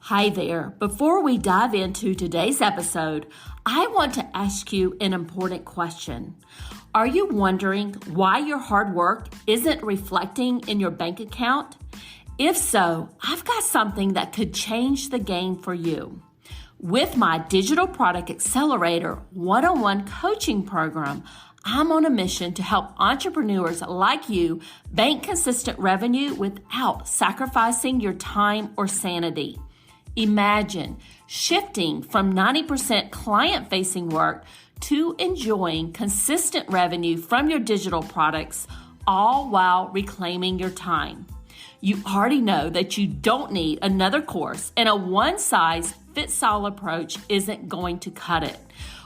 Hi there. Before we dive into today's episode, I want to ask you an important question. Are you wondering why your hard work isn't reflecting in your bank account? If so, I've got something that could change the game for you. With my Digital Product Accelerator one-on-one coaching program, I'm on a mission to help entrepreneurs like you bank consistent revenue without sacrificing your time or sanity. Imagine shifting from 90% client-facing work to enjoying consistent revenue from your digital products, all while reclaiming your time. You already know that you don't need another course, and a one-size-fits-all approach isn't going to cut it.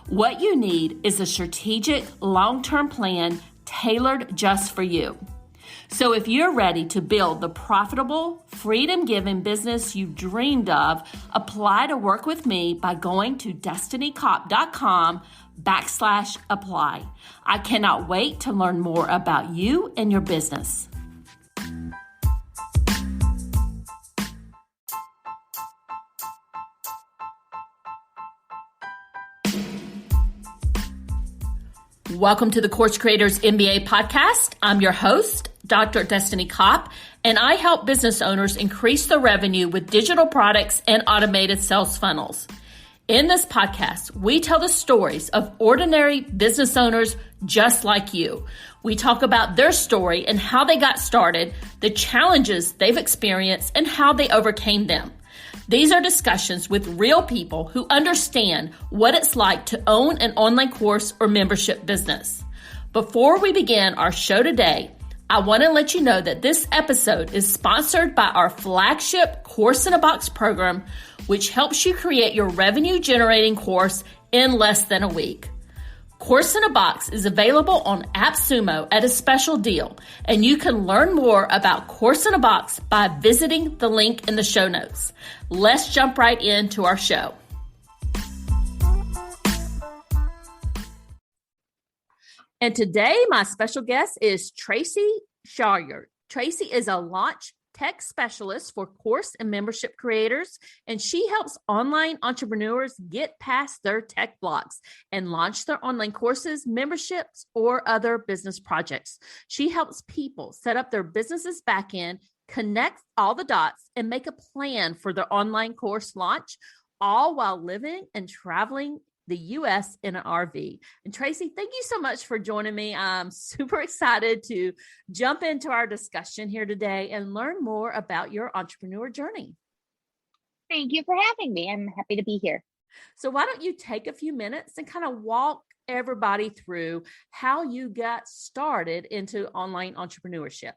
What you need is a strategic, long-term plan tailored just for you. So if you're ready to build the profitable, freedom-giving business you've dreamed of, apply to work with me by going to destinycop.com/apply. I cannot wait to learn more about you and your business. Welcome to the Course Creators MBA podcast. I'm your host, Dr. Destiny Kopp, and I help business owners increase their revenue with digital products and automated sales funnels. In this podcast, we tell the stories of ordinary business owners just like you. We talk about their story and how they got started, the challenges they've experienced, and how they overcame them. These are discussions with real people who understand what it's like to own an online course or membership business. Before we begin our show today, I want to let you know that this episode is sponsored by our flagship Course in a Box program, which helps you create your revenue-generating course in less than a week. Course in a Box is available on AppSumo at a special deal, and you can learn more about Course in a Box by visiting the link in the show notes. Let's jump right into our show. And today, my special guest is Tracie Shroyer. Tracie is a launch tech specialist for course and membership creators, and she helps online entrepreneurs get past their tech blocks and launch their online courses, memberships, or other business projects. She helps people set up their business's backend, connect all the dots, and make a plan for their online course launch, all while living and traveling the U.S. in an RV. And Tracie, thank you so much for joining me. I'm super excited to jump into our discussion here today and learn more about your entrepreneur journey. Thank you for having me. I'm happy to be here. So why don't you take a few minutes and kind of walk everybody through how you got started into online entrepreneurship?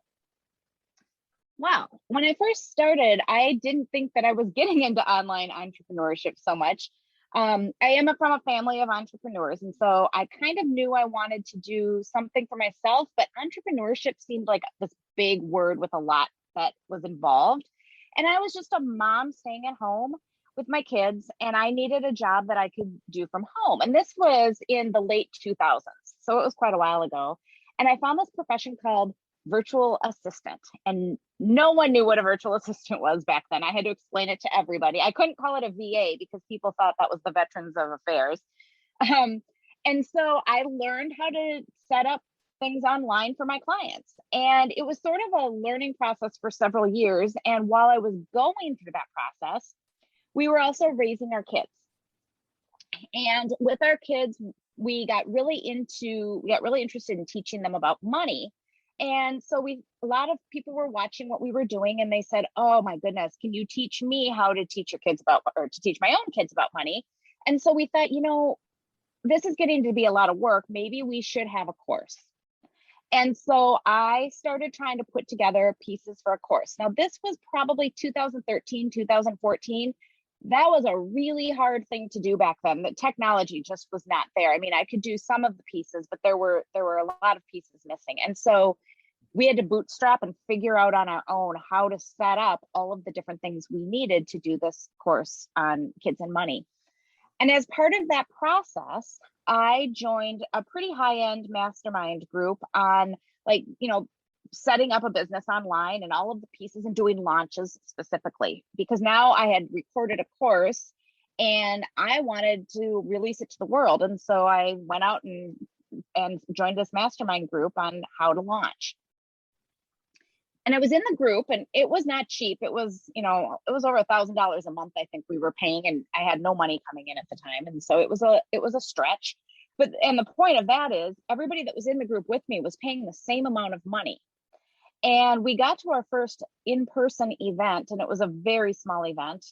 Wow. When I first started, I didn't think that I was getting into online entrepreneurship so much. I am from a family of entrepreneurs, and so I kind of knew I wanted to do something for myself, but entrepreneurship seemed like this big word with a lot that was involved. And I was just a mom staying at home with my kids, and I needed a job that I could do from home. And this was in the late 2000s, so it was quite a while ago. And I found this profession called virtual assistant, and no one knew what a virtual assistant was back then. I had to explain it to everybody. I couldn't call it a VA because people thought that was the Veterans of Affairs. And so I learned how to set up things online for my clients. And it was sort of a learning process for several years. And while I was going through that process, we were also raising our kids. And with our kids, we got really interested in teaching them about money. And so a lot of people were watching what we were doing, and they said, "Oh my goodness, can you teach me how to teach your kids to teach my own kids about money?" And so we thought, this is getting to be a lot of work. Maybe we should have a course. And so I started trying to put together pieces for a course. Now, this was probably 2013, 2014. That was a really hard thing to do back then. The technology just was not there. I mean, I could do some of the pieces, but there were a lot of pieces missing. And so we had to bootstrap and figure out on our own how to set up all of the different things we needed to do this course on kids and money. And as part of that process, I joined a pretty high-end mastermind group on setting up a business online and all of the pieces and doing launches specifically, because now I had recorded a course and I wanted to release it to the world. And so I went out and joined this mastermind group on how to launch. And I was in the group, and it was not cheap. It was, it was over $1,000 a month, I think we were paying, and I had no money coming in at the time. And so it was a stretch. And the point of that is everybody that was in the group with me was paying the same amount of money. And we got to our first in-person event, and it was a very small event,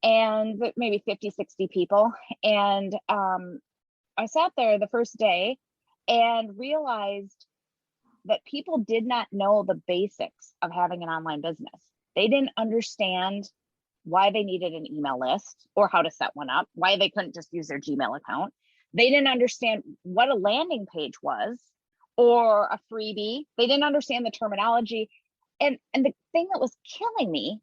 and maybe 50, 60 people. And I sat there the first day and realized that people did not know the basics of having an online business. They didn't understand why they needed an email list or how to set one up, why they couldn't just use their Gmail account. They didn't understand what a landing page was or a freebie. They didn't understand the terminology. And the thing that was killing me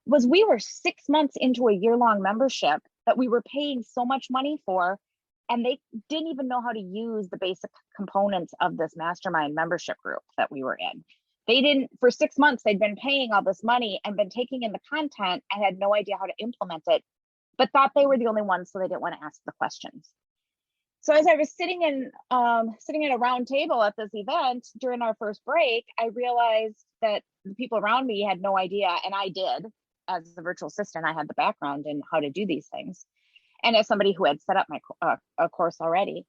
was we were 6 months into a year-long membership that we were paying so much money for, and they didn't even know how to use the basic components of this mastermind membership group that we were in. They didn't, for 6 months, they'd been paying all this money and been taking in the content and had no idea how to implement it, but thought they were the only ones, so they didn't want to ask the questions. So as I was sitting at a round table at this event during our first break, I realized that the people around me had no idea, and I did. As a virtual assistant, I had the background in how to do these things, and as somebody who had set up my a course already.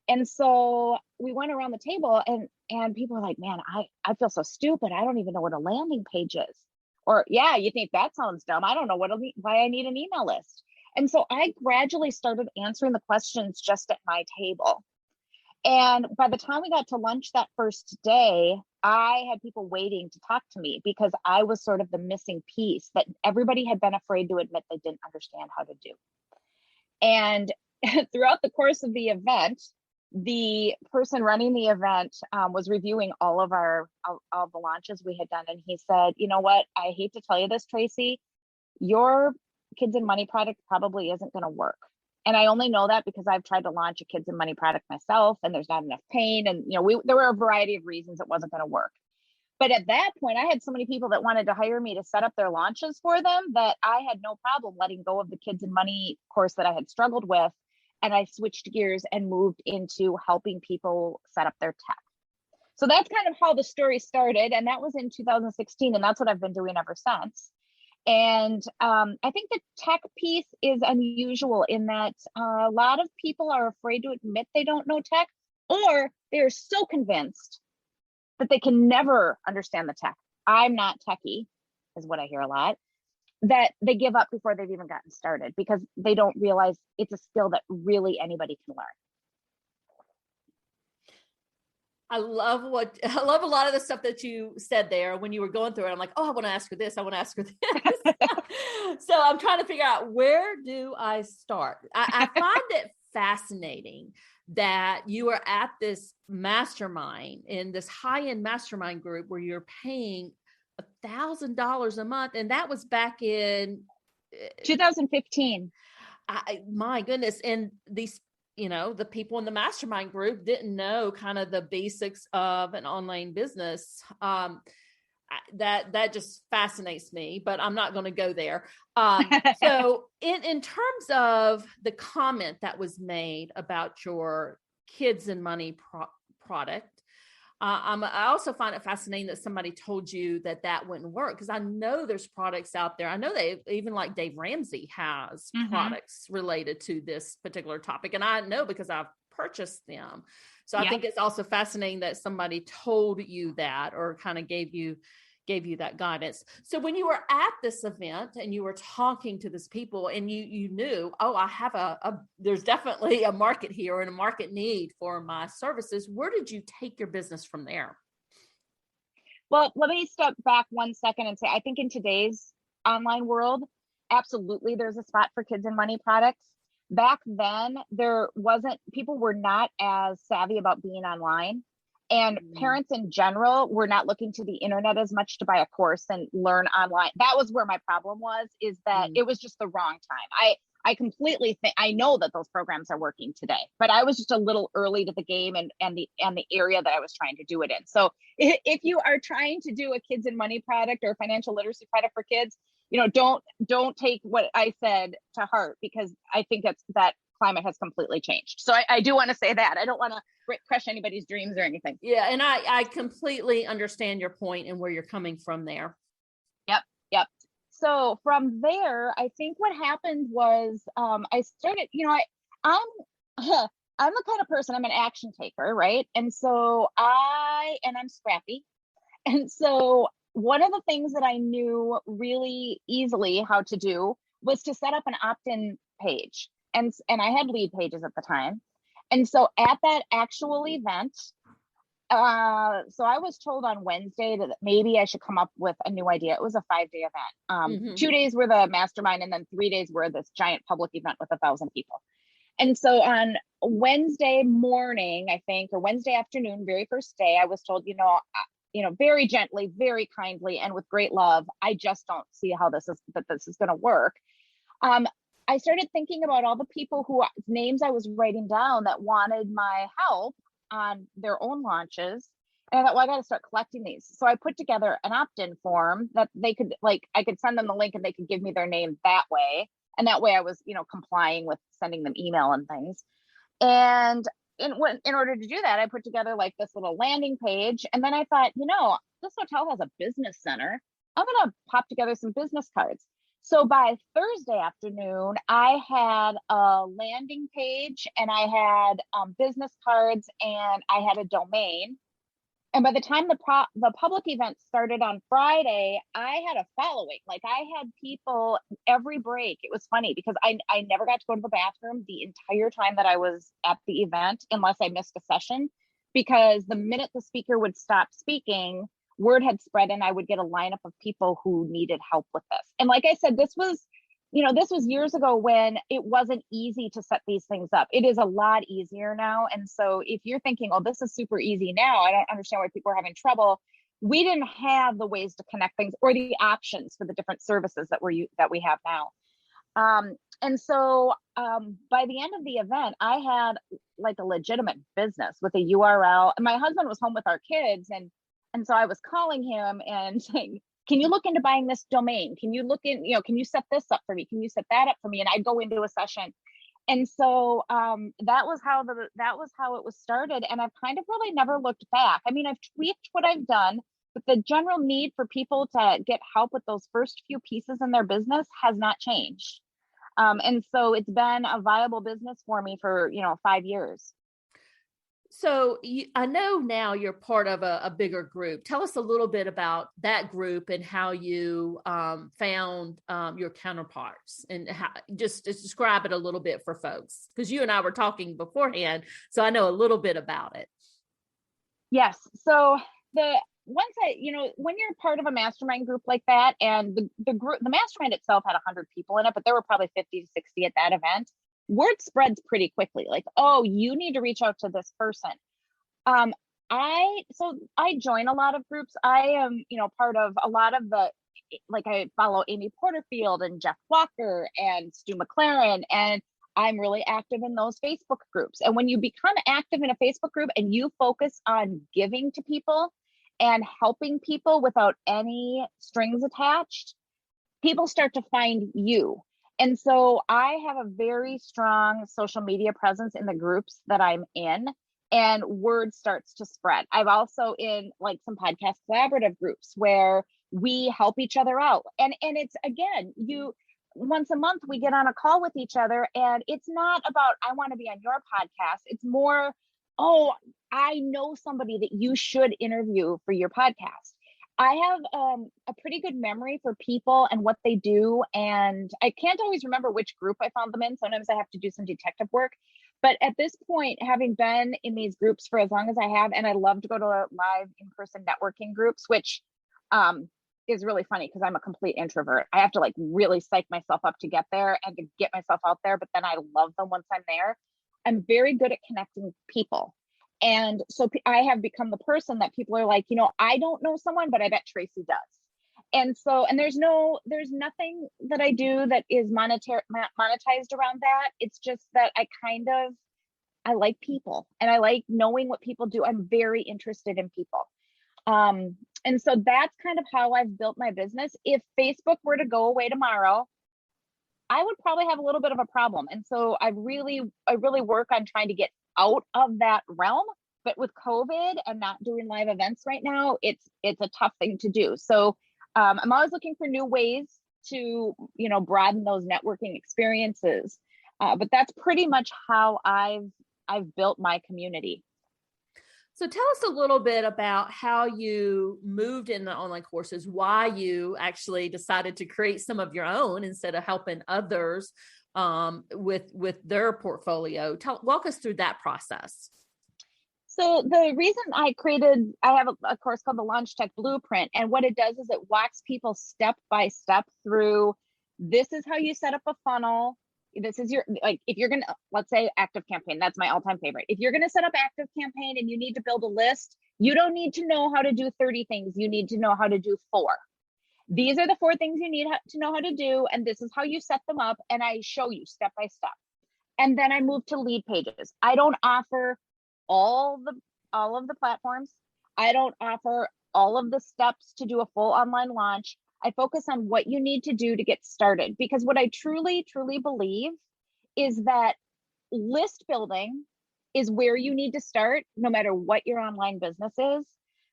And so we went around the table, and people were like, man, I feel so stupid. I don't even know what a landing page is. Or, yeah, you think that sounds dumb. I don't know why I need an email list. And so I gradually started answering the questions just at my table. And by the time we got to lunch that first day, I had people waiting to talk to me because I was sort of the missing piece that everybody had been afraid to admit they didn't understand how to do. And throughout the course of the event, the person running the event was reviewing all the launches we had done. And he said, you know what, I hate to tell you this, Tracie, your kids and money product probably isn't going to work. And I only know that because I've tried to launch a kids and money product myself, and there's not enough pain. And, there were a variety of reasons it wasn't going to work. But at that point, I had so many people that wanted to hire me to set up their launches for them that I had no problem letting go of the kids and money course that I had struggled with. And I switched gears and moved into helping people set up their tech. So that's kind of how the story started. And that was in 2016. And that's what I've been doing ever since. And I think the tech piece is unusual in that a lot of people are afraid to admit they don't know tech, or they're so convinced that they can never understand the tech. I'm not techie, is what I hear a lot, that they give up before they've even gotten started because they don't realize it's a skill that really anybody can learn. I love a lot of the stuff that you said there when you were going through it. I'm like, oh, I want to ask her this. I want to ask her this. So I'm trying to figure out, where do I start? I find it fascinating that you are at this mastermind, in this high-end mastermind group where you're paying $1,000 a month. And that was back in 2015. My goodness. And these, the people in the mastermind group didn't know kind of the basics of an online business. That just fascinates me, but I'm not going to go there. So in terms of the comment that was made about your kids and money product, I also find it fascinating that somebody told you that wouldn't work, because I know there's products out there. I know they even, like Dave Ramsey has products related to this particular topic. And I know because I've purchased them. So I think it's also fascinating that somebody told you that, or kind of gave you that guidance. So when you were at this event and you were talking to these people and you knew, oh, I have there's definitely a market here and a market need for my services, where did you take your business from there? Well, let me step back 1 second and say, I think in today's online world, absolutely there's a spot for kids and money products. Back then, people were not as savvy about being online. And parents in general were not looking to the internet as much to buy a course and learn online. That was where my problem was, is that it was just the wrong time. I completely think, I know that those programs are working today, but I was just a little early to the game and the area that I was trying to do it in. So if you are trying to do a kids and money product or financial literacy product for kids, don't take what I said to heart, because I think that climate has completely changed. So I do want to say that. I don't want to crush anybody's dreams or anything. Yeah. And I completely understand your point and where you're coming from there. Yep. So from there, I think what happened was I started, I'm I'm the kind of person, I'm an action taker, right? And so I'm scrappy. And so one of the things that I knew really easily how to do was to set up an opt-in page. And I had lead pages at the time. And so at that actual event, so I was told on Wednesday that maybe I should come up with a new idea. It was a 5-day event. 2 days were the mastermind, and then 3 days were this giant public event with 1,000 people. And so on Wednesday morning, I think, or Wednesday afternoon, very first day, I was told, very gently, very kindly, and with great love, I just don't see how this is going to work. I started thinking about all the people whose names I was writing down that wanted my help on their own launches. And I thought, well, I got to start collecting these. So I put together an opt-in form that they could, I could send them the link and they could give me their name that way. And that way I was, complying with sending them email and things. And in order to do that, I put together this little landing page. And then I thought, this hotel has a business center. I'm going to pop together some business cards. So by Thursday afternoon, I had a landing page and I had business cards and I had a domain. And by the time the public event started on Friday, I had a following. I had people every break. It was funny because I never got to go to the bathroom the entire time that I was at the event, unless I missed a session, because the minute the speaker would stop speaking, word had spread and I would get a lineup of people who needed help with this. And like I said, this was years ago when it wasn't easy to set these things up. It is a lot easier now. And so if you're thinking, oh, this is super easy now, I don't understand why people are having trouble. We didn't have the ways to connect things or the options for the different services that we have now. And so by the end of the event, I had a legitimate business with a URL. And my husband was home with our kids. And so I was calling him and saying, can you look into buying this domain? Can you look in, can you set this up for me? Can you set that up for me? And I'd go into a session. And so that was how it was started. And I've kind of really never looked back. I mean, I've tweaked what I've done, but the general need for people to get help with those first few pieces in their business has not changed. And so it's been a viable business for me for, 5 years. So I know now you're part of a bigger group. Tell us a little bit about that group and how you found your counterparts, and just describe it a little bit for folks, because you and I were talking beforehand, so I know a little bit about it. Yes. So when you're part of a mastermind group like that, and the group, the mastermind itself had 100 people in it, but there were probably 50 to 60 at that event. Word spreads pretty quickly. Oh, you need to reach out to this person. I join a lot of groups. I am, part of a lot of the, I follow Amy Porterfield and Jeff Walker and Stu McLaren, and I'm really active in those Facebook groups. And when you become active in a Facebook group and you focus on giving to people and helping people without any strings attached, people start to find you. And so I have a very strong social media presence in the groups that I'm in, and word starts to spread. I've also in some podcast collaborative groups where we help each other out. And it's, again, once a month we get on a call with each other, and it's not about, I want to be on your podcast. It's more, oh, I know somebody that you should interview for your podcast. I have a pretty good memory for people and what they do, and I can't always remember which group I found them in. Sometimes I have to do some detective work. But at this point, having been in these groups for as long as I have, and I love to go to live in-person networking groups, which is really funny because I'm a complete introvert. I have to really psych myself up to get there and to get myself out there, but then I love them once I'm there. I'm very good at connecting people. And so I have become the person that people are I don't know someone, but I bet Tracie does. And there's nothing that I do that is monetized around that. It's just that I like people and I like knowing what people do. I'm very interested in people. And so that's kind of how I've built my business. If Facebook were to go away tomorrow, I would probably have a little bit of a problem. And so I really work on trying to get out of that realm. But with COVID and not doing live events right now, it's a tough thing to do. So I'm always looking for new ways to, broaden those networking experiences. But that's pretty much how I've built my community. So tell us a little bit about how you moved in the online courses, why you actually decided to create some of your own instead of helping others with their portfolio. Walk us through that process. So the reason I have a course called the Launch Tech Blueprint. And what it does is it walks people step by step through, this is how you set up a funnel. This is if you're going to, let's say ActiveCampaign, that's my all-time favorite. If you're going to set up ActiveCampaign and you need to build a list, you don't need to know how to do 30 things. You need to know how to do 4. These are the 4 things you need to know how to do. And this is how you set them up. And I show you step by step. And then I move to lead pages. I don't offer all of the platforms. I don't offer all of the steps to do a full online launch. I focus on what you need to do to get started, because what I truly, truly believe is that list building is where you need to start, no matter what your online business is.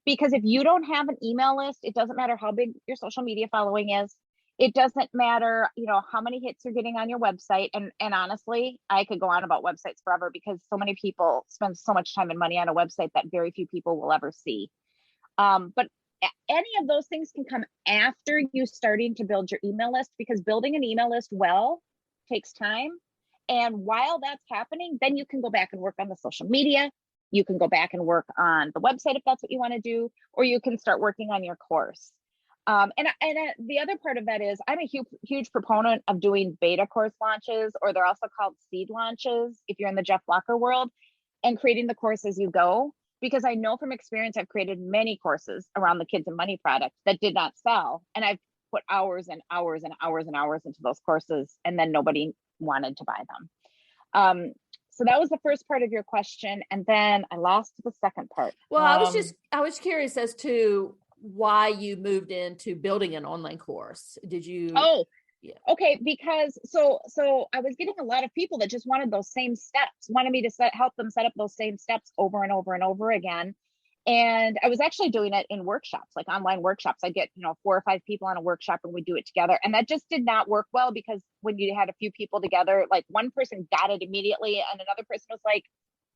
Because if you don't have an email list, it doesn't matter how big your social media following is. It doesn't matter, how many hits you're getting on your website. And honestly, I could go on about websites forever, because so many people spend so much time and money on a website that very few people will ever see. But any of those things can come after you starting to build your email list, because building an email list well takes time. And while that's happening, then you can go back and work on the social media. You can go back and work on the website if that's what you want to do, or you can start working on your course. And the other part of that is I'm a huge proponent of doing beta course launches, or they're also called seed launches if you're in the Jeff Blocker world, and creating the course as you go. Because I know from experience, I've created many courses around the kids and money product that did not sell. And I've put hours and hours and hours and hours into those courses, and then nobody wanted to buy them. So that was the first part of your question. And then I lost the second part. Well, I was curious as to why you moved into building an online course. Did you? Oh, yeah. Okay. Because so I was getting a lot of people that just wanted those same steps, wanted me to help them set up those same steps over and over and over again. And I was actually doing it in workshops, like online workshops. I get, 4 or 5 people on a workshop and we do it together. And that just did not work well, because when you had a few people together, like one person got it immediately and another person was like,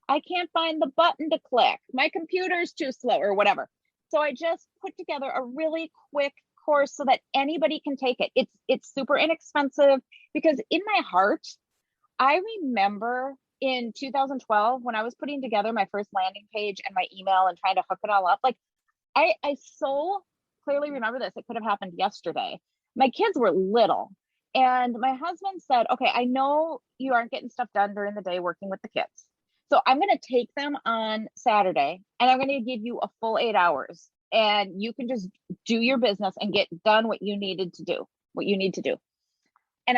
I can't find the button to click. My computer's too slow, or whatever. So I just put together a really quick course so that anybody can take it. It's super inexpensive, because in my heart, I remember in 2012 when I was putting together my first landing page and my email and trying to hook it all up. Like I so clearly remember this. It could have happened yesterday. My kids were little, and my husband said, okay, I know you aren't getting stuff done during the day working with the kids. So I'm going to take them on Saturday and I'm going to give you a full 8 hours, and you can just do your business and get done what you need to do. And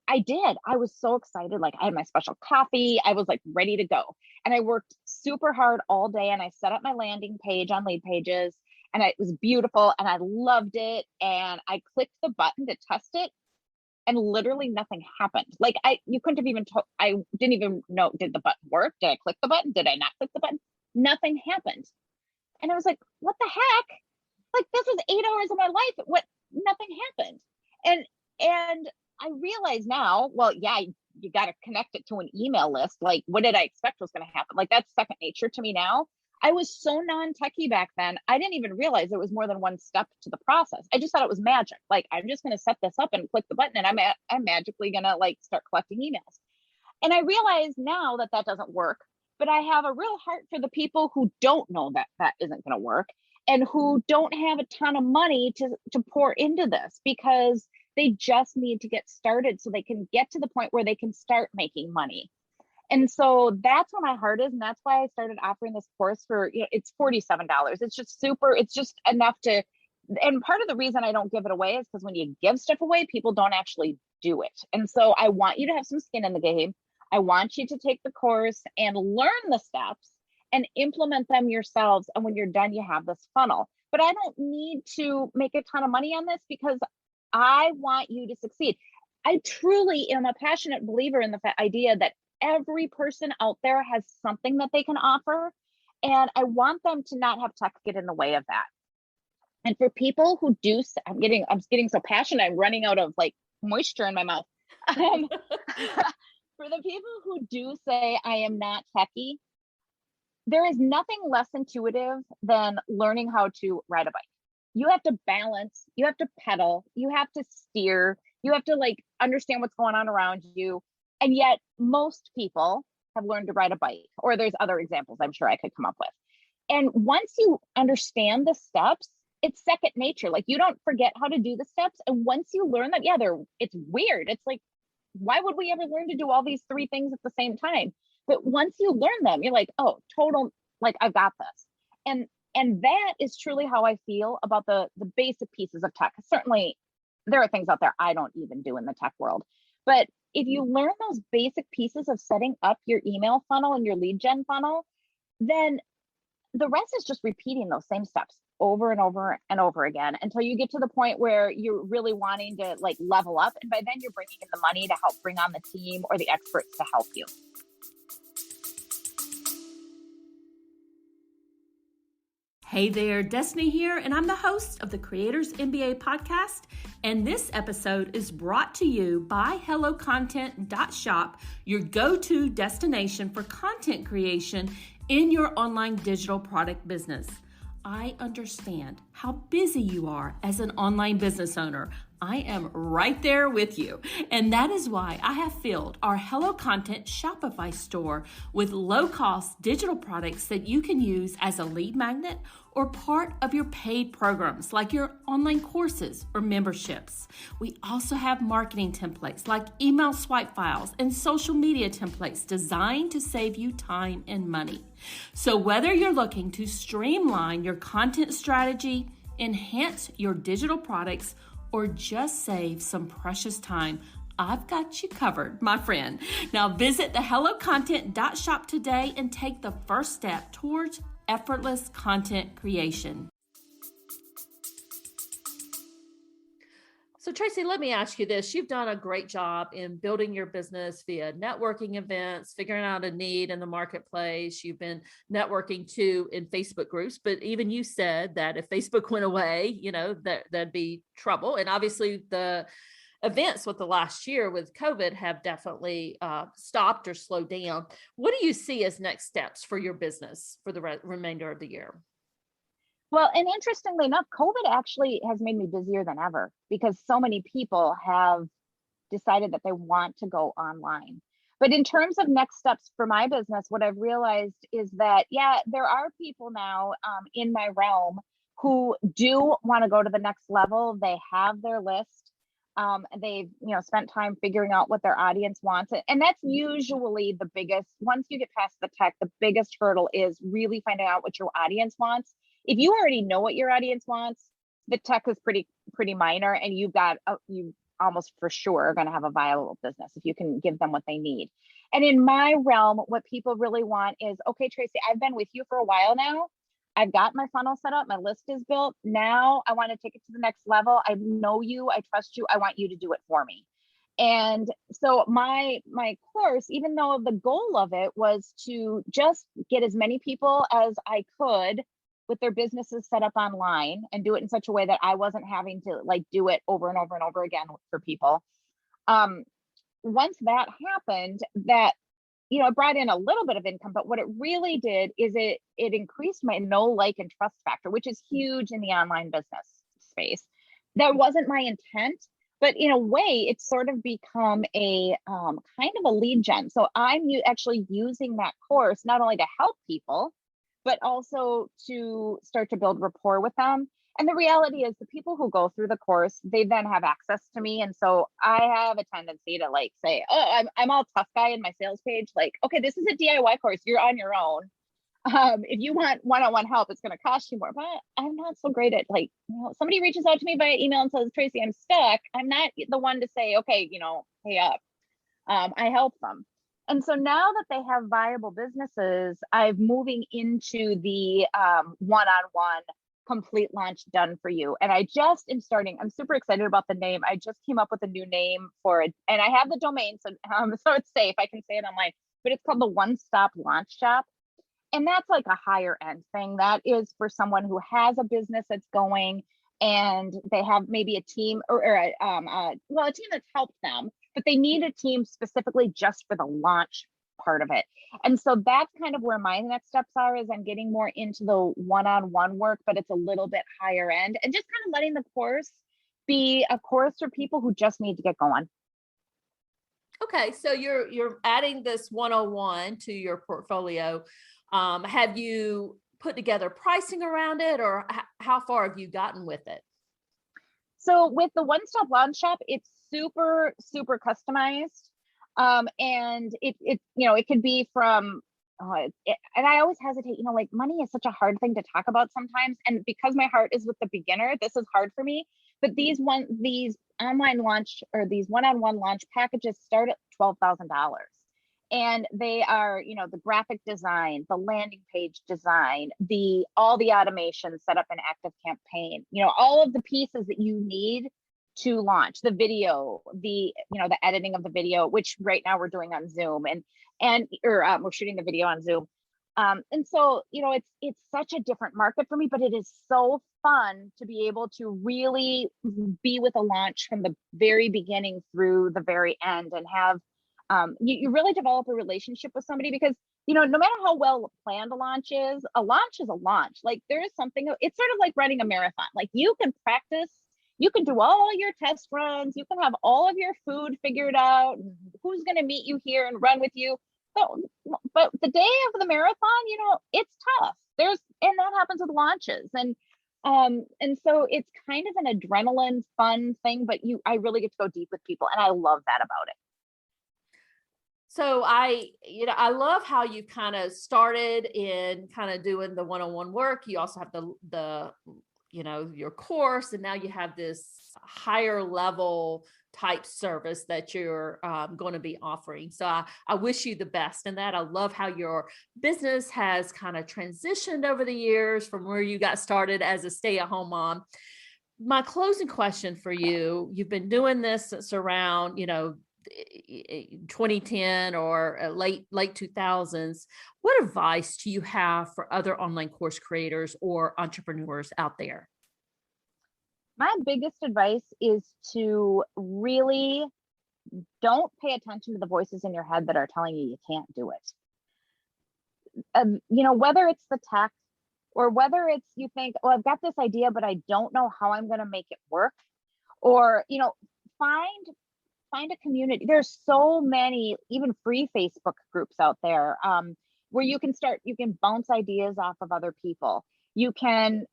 I did. I was so excited. Like I had my special coffee. I was like ready to go. And I worked super hard all day, and I set up my landing page on Lead Pages, and it was beautiful and I loved it. And I clicked the button to test it, and literally nothing happened. Like you couldn't have even I didn't even know, did the button work? Did I click the button? Did I not click the button? Nothing happened. And I was like, what the heck? Like this is 8 hours of my life. Nothing happened. And I realize now, well, yeah, you got to connect it to an email list. Like, what did I expect was going to happen? Like, that's second nature to me now. I was so non-techie back then. I didn't even realize there was more than one step to the process. I just thought it was magic. Like, I'm just going to set this up and click the button, and I'm magically going to like start collecting emails. And I realize now that doesn't work, but I have a real heart for the people who don't know that isn't going to work, and who don't have a ton of money to pour into this, because they just need to get started so they can get to the point where they can start making money. And so that's where my heart is. And that's why I started offering this course for, it's $47. It's just enough to And part of the reason I don't give it away is because when you give stuff away, people don't actually do it. And so I want you to have some skin in the game. I want you to take the course and learn the steps and implement them yourselves. And when you're done, you have this funnel. But I don't need to make a ton of money on this because I want you to succeed. I truly am a passionate believer in the idea that every person out there has something that they can offer. And I want them to not have tech get in the way of that. And for people who do, I'm getting so passionate, I'm running out of like moisture in my mouth. For the people who do say, I am not techie, there is nothing less intuitive than learning how to ride a bike. You have to balance, you have to pedal, you have to steer, you have to like understand what's going on around you. And yet most people have learned to ride a bike, or there's other examples I'm sure I could come up with. And once you understand the steps, it's second nature. Like you don't forget how to do the steps. And once you learn that, it's weird. It's like, why would we ever learn to do all these three things at the same time? But once you learn them, you're like, oh, total, like I've got this. And that is truly how I feel about the basic pieces of tech. Certainly there are things out there I don't even do in the tech world. But if you learn those basic pieces of setting up your email funnel and your lead gen funnel, then the rest is just repeating those same steps over and over and over again until you get to the point where you're really wanting to like level up. And by then you're bringing in the money to help bring on the team or the experts to help you. Hey there, Destiny here, and I'm the host of the Creators MBA podcast. And this episode is brought to you by HelloContent.shop, your go-to destination for content creation in your online digital product business. I understand how busy you are as an online business owner. I am right there with you. And that is why I have filled our Hello Content Shopify store with low-cost digital products that you can use as a lead magnet or part of your paid programs like your online courses or memberships. We also have marketing templates like email swipe files and social media templates designed to save you time and money. So whether you're looking to streamline your content strategy, enhance your digital products, or just save some precious time, I've got you covered, my friend. Now visit the HelloContent.shop today and take the first step towards effortless content creation. So Tracie, let me ask you this. You've done a great job in building your business via networking events, figuring out a need in the marketplace. You've been networking too in Facebook groups, but even you said that if Facebook went away, that'd be trouble. And obviously the events with the last year with COVID have definitely stopped or slowed down. What do you see as next steps for your business for the remainder of the year? Well, and interestingly enough, COVID actually has made me busier than ever because so many people have decided that they want to go online. But in terms of next steps for my business, what I've realized is that, there are people now in my realm who do want to go to the next level. They have their list. They've, spent time figuring out what their audience wants. And that's usually the biggest, once you get past the tech, the biggest hurdle is really finding out what your audience wants. If you already know what your audience wants, the tech is pretty minor, and you almost for sure are going to have a viable business if you can give them what they need. And in my realm, what people really want is, okay, Tracie, I've been with you for a while now. I've got my funnel set up. My list is built. Now I want to take it to the next level. I know you. I trust you. I want you to do it for me. And so my course, even though the goal of it was to just get as many people as I could with their businesses set up online and do it in such a way that I wasn't having to like do it over and over and over again for people. Once that happened, that, it brought in a little bit of income, but what it really did is it increased my know, like, and trust factor, which is huge in the online business space. That wasn't my intent, but in a way, it's sort of become a kind of a lead gen. So I'm actually using that course not only to help people, but also to start to build rapport with them. And the reality is the people who go through the course, they then have access to me. And so I have a tendency to say, oh, I'm all tough guy in my sales page. Like, okay, this is a DIY course. You're on your own. If you want one-on-one help, it's going to cost you more. But I'm not so great at, like, somebody reaches out to me via email and says, Tracie, I'm stuck. I'm not the one to say, okay, pay up. I help them. And so now that they have viable businesses, I'm moving into the one-on-one complete launch done for you. And I just am starting. I'm super excited about the name. I just came up with a new name for it, and I have the domain, so it's safe. I can say it online, but it's called the One Stop Launch Shop. And that's like a higher end thing. That is for someone who has a business that's going, and they have maybe a team or a team that's helped them, but they need a team specifically just for the launch part of it. And so that's kind of where my next steps are, is I'm getting more into the one-on-one work, but it's a little bit higher end, and just kind of letting the course be a course for people who just need to get going. Okay, so you're adding this 101 to your portfolio. Have you put together pricing around it, or how far have you gotten with it? So with the one-stop launch shop, it's super, super customized. And it could be from, and I always hesitate, like, money is such a hard thing to talk about sometimes. And because my heart is with the beginner, this is hard for me. But these online launch, or these one-on-one launch packages, start at $12,000. And they are, the graphic design, the landing page design, all the automation set up an active campaign, all of the pieces that you need to launch, the video, the editing of the video, which right now we're doing on Zoom, we're shooting the video on Zoom. And so, it's such a different market for me, but it is so fun to be able to really be with a launch from the very beginning through the very end, and have you really develop a relationship with somebody, because no matter how well planned a launch is a launch. Like, there is something, it's sort of like running a marathon. Like, you can practice, you can do all your test runs, you can have all of your food figured out, who's going to meet you here and run with you, but the day of the marathon, it's tough. And that happens with launches, and so it's kind of an adrenaline fun thing, but I really get to go deep with people, and I love that about it. So I love how you kind of started in kind of doing the one-on-one work. You also have the your course, and now you have this higher level type service that you're going to be offering. So I wish you the best in that. I love how your business has kind of transitioned over the years from where you got started as a stay-at-home mom. My closing question for you: you've been doing this since around 2010 or late 2000s. What advice do you have for other online course creators or entrepreneurs out there? My biggest advice is to really don't pay attention to the voices in your head that are telling you can't do it. Whether it's the tech, or whether it's you think, oh, I've got this idea, but I don't know how I'm going to make it work. Or, find a community. There's so many, even free Facebook groups out there, where you can bounce ideas off of other people. You can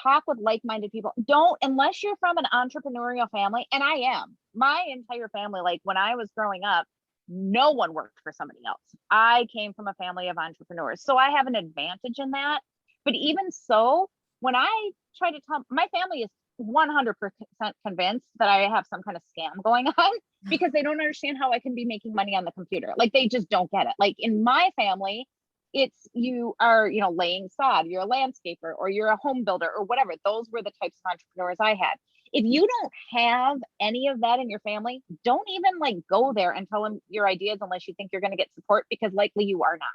talk with like-minded people. Unless you're from an entrepreneurial family, and I am. My entire family, like when I was growing up, no one worked for somebody else. I came from a family of entrepreneurs, so I have an advantage in that. But even so, when I try to tell, my family is 100% convinced that I have some kind of scam going on, because they don't understand how I can be making money on the computer. Like, they just don't get it. Like, in my family, it's, you are, laying sod, you're a landscaper, or you're a home builder, or whatever. Those were the types of entrepreneurs I had. If you don't have any of that in your family, don't even go there and tell them your ideas unless you think you're going to get support, because likely you are not.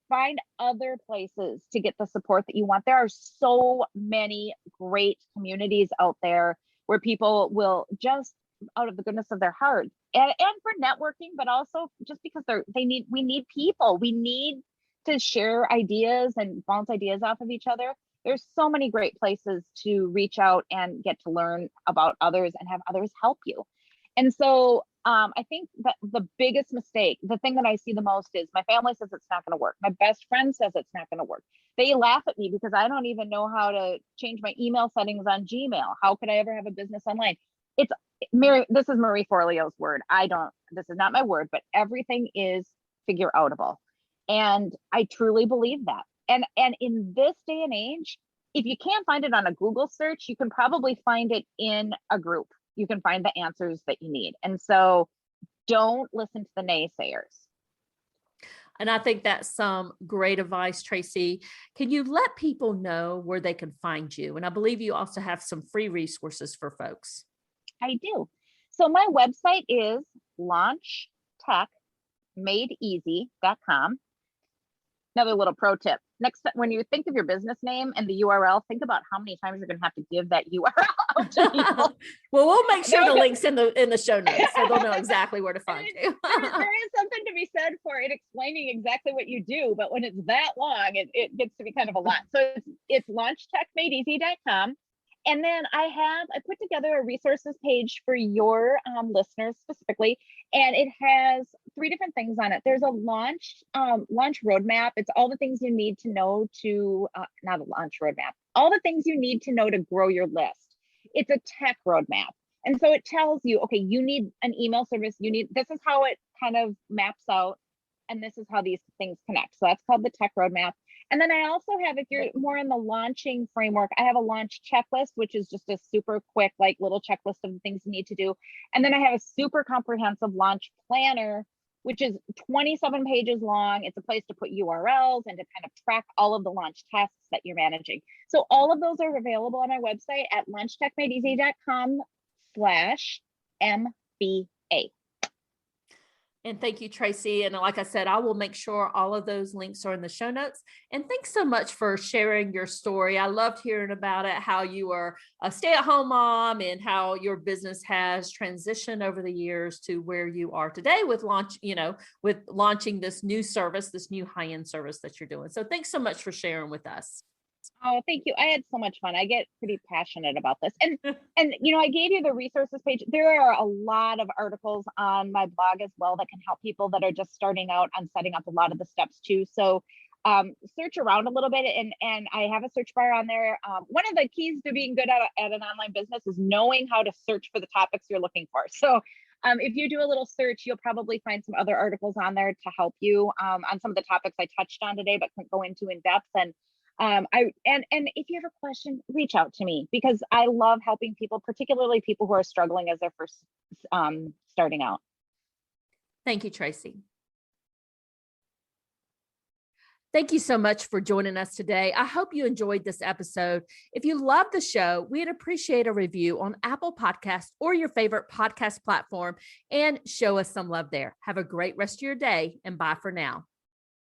Find other places to get the support that you want. There are so many great communities out there where people will just, out of the goodness of their heart, and for networking, but also just because we need people. We need to share ideas and bounce ideas off of each other. There's so many great places to reach out and get to learn about others and have others help you. And so I think that the biggest mistake, the thing that I see the most, is my family says it's not going to work. My best friend says it's not going to work. They laugh at me because I don't even know how to change my email settings on Gmail. How could I ever have a business online? This is Marie Forleo's word. This is not my word, but everything is figure outable. And I truly believe that. And in this day and age, if you can't find it on a Google search, you can probably find it in a group. You can find the answers that you need. And so don't listen to the naysayers. And I think that's some great advice, Tracie. Can you let people know where they can find you? And I believe you also have some free resources for folks. I do. So my website is launchtechmadeeasy.com. Another little pro tip. Next, when you think of your business name and the URL, think about how many times you're going to have to give that URL out to people. Well, we'll make sure the link's in the show notes so they'll know exactly where to find you. There is something to be said for it explaining exactly what you do, but when it's that long, it gets to be kind of a lot. So it's launchtechmadeeasy.com. And then I put together a resources page for your listeners specifically, and it has 3 different things on it. There's a launch roadmap. It's all the things you need to know to, not a launch roadmap, all the things you need to know to grow your list. It's a tech roadmap. And so it tells you, okay, you need an email service. This is how it kind of maps out. And this is how these things connect. So that's called the tech roadmap. And then I also have, if you're more in the launching framework, I have a launch checklist, which is just a super quick, like little checklist of the things you need to do. And then I have a super comprehensive launch planner, which is 27 pages long. It's a place to put URLs and to kind of track all of the launch tasks that you're managing. So all of those are available on my website at launchtechmadeeasy.com/MBA. And thank you, Tracie. And like I said, I will make sure all of those links are in the show notes. And thanks so much for sharing your story. I loved hearing about it, how you are a stay-at-home mom and how your business has transitioned over the years to where you are today with launching this new service, this new high-end service that you're doing. So thanks so much for sharing with us. Oh, thank you. I had so much fun. I get pretty passionate about this. And I gave you the resources page. There are a lot of articles on my blog as well that can help people that are just starting out on setting up a lot of the steps too. So search around a little bit, and I have a search bar on there. One of the keys to being good at an online business is knowing how to search for the topics you're looking for. So if you do a little search, you'll probably find some other articles on there to help you on some of the topics I touched on today, but couldn't go into in depth. And if you have a question, reach out to me, because I love helping people, particularly people who are struggling as they're first starting out. Thank you, Tracie. Thank you so much for joining us today. I hope you enjoyed this episode. If you love the show, we'd appreciate a review on Apple Podcasts or your favorite podcast platform, and show us some love there. Have a great rest of your day, and bye for now.